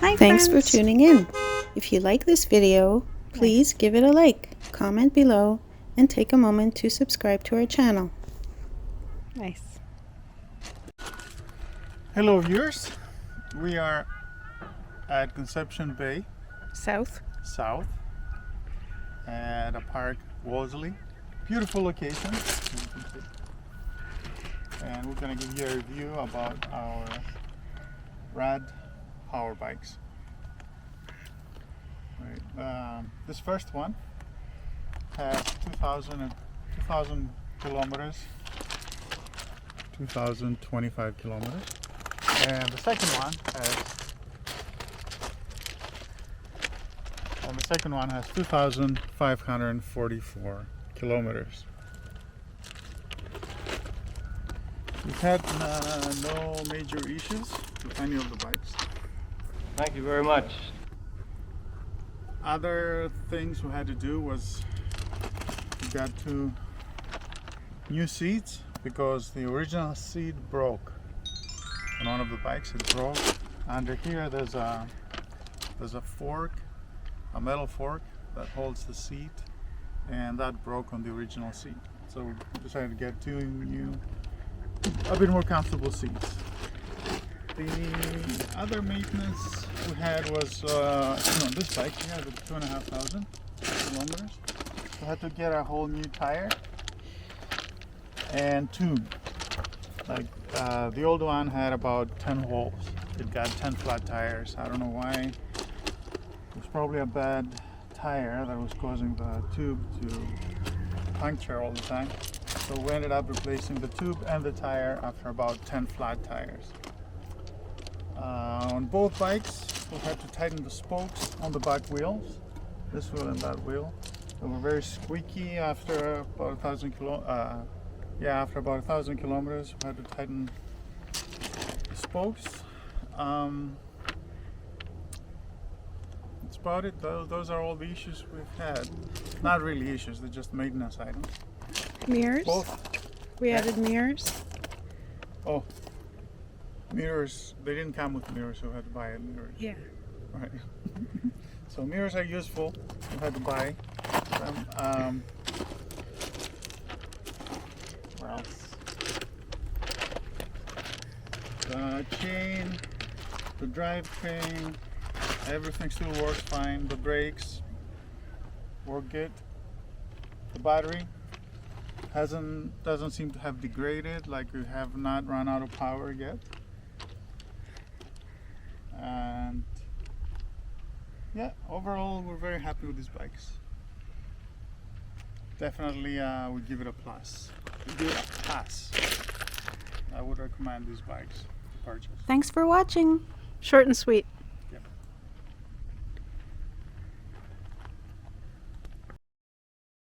Hi Thanks for friends. tuning in. If you like this video, please give it a like, comment below, and take a moment to subscribe to our channel. Nice. Hello viewers, we are at Conception Bay South. at a park, Wolseley. Beautiful location, and we're going to give you a review about our Rad Power Bikes. Right. This first one has 2,000 kilometers, 2,025 kilometers, and the second one has 2,544 kilometers. We've had no major issues with any of the bikes. Thank you very much. Other things we had to do was we got 2 new seats because the original seat broke on one of the bikes. It broke. Under here there's a fork, a metal fork that holds the seat, and that broke on the original seat. So we decided to get 2 new, a bit more comfortable seats. The other maintenance we had was, on this bike we had 2,500 kilometers. We had to get a whole new tire and tube. Like the old one had about 10 holes. It got 10 flat tires. I don't know why. It was probably a bad tire that was causing the tube to puncture all the time. So we ended up replacing the tube and the tire after about 10 flat tires. On both bikes, we had to tighten the spokes on the back wheels, this wheel and that wheel. They were very squeaky after about 1,000 kilometers. We had to tighten the spokes. That's about it. Those are all the issues we've had. Not really issues; they're just maintenance items. Mirrors. Both. We added mirrors. Oh. Mirrors, they didn't come with mirrors, so we had to buy mirrors. Yeah. Right. So mirrors are useful. We had to buy them. What else? The chain, the drivetrain, everything still works fine. The brakes work good. The battery doesn't seem to have degraded, like we have not run out of power yet. And yeah, overall we're very happy with these bikes. Definitely would give it a plus. Give it a pass. I would recommend these bikes to purchase. Thanks for watching. Short and sweet.